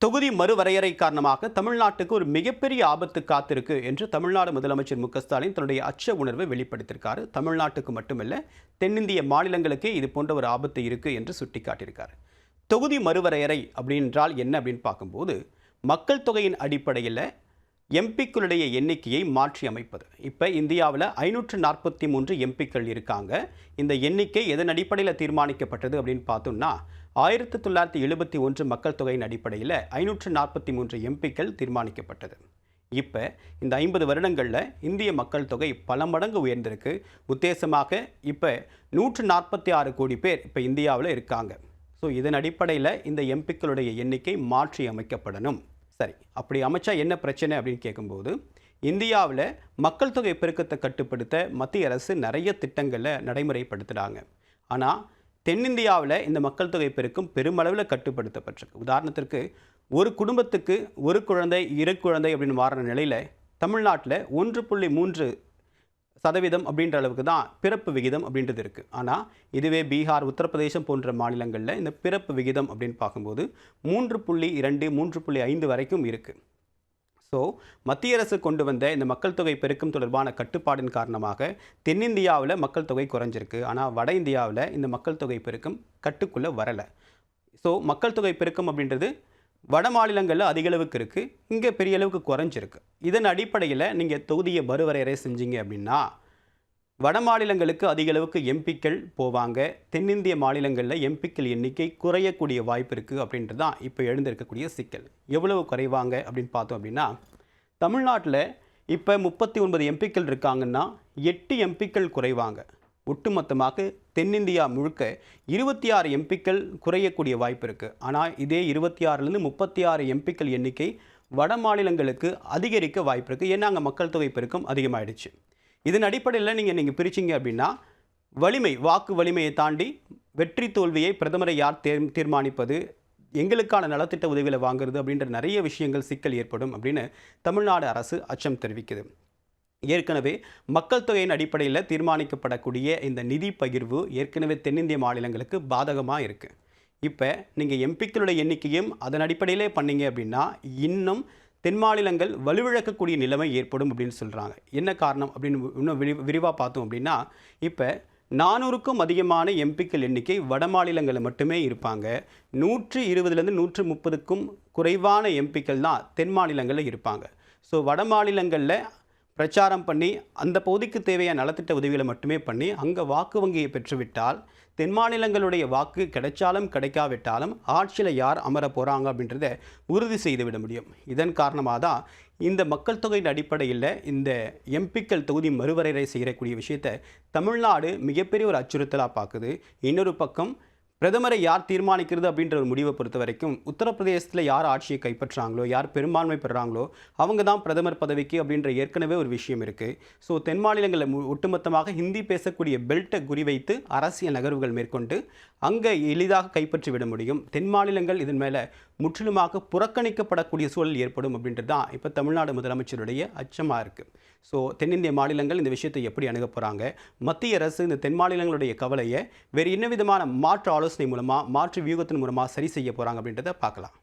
தொகுதி மறுவரையறை காரணமாக தமிழ்நாட்டுக்கு ஒரு மிகப்பெரிய ஆபத்து காத்திருக்கு என்று தமிழ்நாடு முதலமைச்சர் மு.க.ஸ்டாலின் தன்னுடைய அச்ச உணர்வை வெளிப்படுத்தியிருக்காரு. தமிழ்நாட்டுக்கு மட்டுமல்ல, தென்னிந்திய மாநிலங்களுக்கே இது போன்ற ஒரு ஆபத்து இருக்கு என்று சுட்டிக்காட்டியிருக்காரு. தொகுதி மறுவரையறை அப்படின்றால் என்ன அப்படின்னு பார்க்கும்போது, மக்கள் தொகையின் அடிப்படையில் எம்பிக்களுடைய எண்ணிக்கையை மாற்றி அமைப்பது. இப்போ இந்தியாவில் 543 எம்பிக்கள் இருக்காங்க. இந்த எண்ணிக்கை எதன் அடிப்படையில் தீர்மானிக்கப்பட்டது அப்படின்னு பார்த்தோம்னா, 1971 மக்கள் தொகையின் அடிப்படையில் 543 எம்பிக்கள் தீர்மானிக்கப்பட்டது. இப்போ இந்த 50 வருடங்களில் இந்திய மக்கள் தொகை பல மடங்கு உயர்ந்திருக்கு. உத்தேசமாக இப்போ 146 கோடி பேர் இப்போ இந்தியாவில் இருக்காங்க. ஸோ இதன் அடிப்படையில் இந்த எம்பிக்களுடைய எண்ணிக்கை மாற்றி அமைக்கப்படணும். சரி, அப்படி அமைச்சா என்ன பிரச்சனை அப்படின்னு கேட்கும்போது, இந்தியாவில் மக்கள் தொகை பெருக்கத்தை கட்டுப்படுத்த மத்திய அரசு நிறைய திட்டங்களை நடைமுறைப்படுத்துகிறாங்க. ஆனால் தென்னிந்தியாவில் இந்த மக்கள் தொகை பெருக்கம் பெருமளவில் கட்டுப்படுத்தப்பட்டிருக்கு. உதாரணத்திற்கு, ஒரு குடும்பத்துக்கு ஒரு குழந்தை, இரு குழந்தை அப்படின்னு மாறின நிலையில் தமிழ்நாட்டில் 1.3% அப்படின்ற அளவுக்கு தான் பிறப்பு விகிதம் அப்படின்றது இருக்குது. ஆனால் இதுவே பீகார், உத்தரப்பிரதேசம் போன்ற மாநிலங்களில் இந்த பிறப்பு விகிதம் அப்படின்னு பார்க்கும்போது 3.2, 3.5 வரைக்கும் இருக்குது. ஸோ மத்திய அரசு கொண்டு வந்த இந்த மக்கள் தொகை பெருக்கம் தொடர்பான கட்டுப்பாடின் காரணமாக தென்னிந்தியாவில் மக்கள் தொகை குறைஞ்சிருக்கு. ஆனால் வட இந்தியாவில் இந்த மக்கள் தொகை பெருக்கம் கட்டுக்குள்ளே வரலை. ஸோ மக்கள் தொகை பெருக்கம் அப்படின்றது வட மாநிலங்களில் அதிக அளவுக்கு இருக்குது, இங்கே பெரிய அளவுக்கு குறைஞ்சிருக்கு. இதன் அடிப்படையில் நீங்கள் தொகுதியை மறுவரையறை செஞ்சீங்க அப்படின்னா, வட மாநிலங்களுக்கு அதிக அளவுக்கு எம்பிக்கள் போவாங்க, தென்னிந்திய மாநிலங்களில் எம்பிக்கள் எண்ணிக்கை குறையக்கூடிய வாய்ப்பு இருக்குது அப்படின்றது தான் இப்போ எழுந்திருக்கக்கூடிய சிக்கல். எவ்வளவு குறைவாங்க அப்படின்னு பார்த்தோம் அப்படின்னா, தமிழ்நாட்டில் இப்போ 39 எம்பிக்கள் இருக்காங்கன்னா 8 எம்பிக்கள் குறைவாங்க. ஒட்டுமொத்தமாக தென்னிந்தியா முழுக்க 26 எம்பிக்கள் குறையக்கூடிய வாய்ப்பு இருக்குது. ஆனால் இதே 26லேருந்து 36 எம்பிக்கள் எண்ணிக்கை வட மாநிலங்களுக்கு அதிகரிக்க வாய்ப்பு இருக்குது. ஏன்னா அங்கே மக்கள் தொகை பெருக்கம் அதிகமாகிடுச்சு. இதன் அடிப்படையில் நீங்கள் பிரிச்சிங்க அப்படின்னா, வலிமை, வாக்கு வலிமையை தாண்டி வெற்றி தோல்வியை பிரதமரை யார் தீர்மானிப்பது, எங்களுக்கான நலத்திட்ட உதவிகளை வாங்குறது அப்படின்ற நிறைய விஷயங்கள் சிக்கல் ஏற்படும் அப்படின்னு தமிழ்நாடு அரசு அச்சம் தெரிவிக்குது. ஏற்கனவே மக்கள் தொகையின் அடிப்படையில் தீர்மானிக்கப்படக்கூடிய இந்த நிதி பகிர்வு ஏற்கனவே தென்னிந்திய மாநிலங்களுக்கு பாதகமாக இருக்குது. இப்போ நீங்கள் எம்பிக்களுடைய எண்ணிக்கையும் அதன் அடிப்படையிலே பண்ணீங்க அப்படின்னா, இன்னும் தென் மாநிலங்கள் வலுவிழக்கக்கூடிய நிலைமை ஏற்படும் அப்படின்னு சொல்கிறாங்க. என்ன காரணம் அப்படின்னு இன்னும் விரிவாக பார்த்தோம் அப்படின்னா, இப்போ 400க்கும் அதிகமான எம்பிக்கள் எண்ணிக்கை வட மாநிலங்களில் மட்டுமே இருப்பாங்க. 120லேருந்து 130க்கும் குறைவான எம்பிக்கள் தான் தென் மாநிலங்களில் இருப்பாங்க. ஸோ வட மாநிலங்களில் பிரச்சாரம் பண்ணி அந்த பகுதிக்கு தேவையான நலத்திட்ட உதவிகளை மட்டுமே பண்ணி அங்கே வாக்கு வங்கியை பெற்றுவிட்டால், தென் மாநிலங்களுடைய வாக்கு கிடைச்சாலும் கிடைக்காவிட்டாலும் ஆட்சியில் யார் அமர போகிறாங்க அப்படின்றத உறுதி செய்துவிட முடியும். இதன் காரணமாக தான் இந்த மக்கள் தொகையின் அடிப்படையில் இந்த எம்பிக்கள் தொகுதி மறுவரையறை செய்யக்கூடிய விஷயத்தை தமிழ்நாடு மிகப்பெரிய ஒரு அச்சுறுத்தலாக பார்க்குது. இன்னொரு பக்கம் பிரதமரை யார் தீர்மானிக்கிறது அப்படின்ற ஒரு முடிவை பொறுத்த வரைக்கும், உத்தரப்பிரதேசத்தில் யார் ஆட்சியை கைப்பற்றாங்களோ, யார் பெரும்பான்மை பெறுறாங்களோ அவங்க தான் பிரதமர் பதவிக்கு அப்படின்ற ஏற்கனவே ஒரு விஷயம் இருக்குது. ஸோ தென் மாநிலங்களில் ஒட்டுமொத்தமாக ஹிந்தி பேசக்கூடிய பெல்ட்டை குறிவைத்து அரசியல் நகர்வுகள் மேற்கொண்டு அங்கே எளிதாக கைப்பற்றி விட முடியும். தென் மாநிலங்கள் இதன் மேலே முற்றிலுமாக புறக்கணிக்கப்படக்கூடிய சூழல் ஏற்படும் அப்படின்றது தான் இப்போ தமிழ்நாடு முதலமைச்சருடைய அச்சமாக இருக்குது. ஸோ தென்னிந்திய மாநிலங்கள் இந்த விஷயத்தை எப்படி அணுக போகிறாங்க, மத்திய அரசு இந்த தென் மாநிலங்களுடைய கவலையை வேறு என்ன விதமான மாற்று ஆலோசனை மூலமாக, மாற்று வியூகத்தின் மூலமாக சரி செய்ய போகிறாங்க அப்படின்றத பார்க்கலாம்.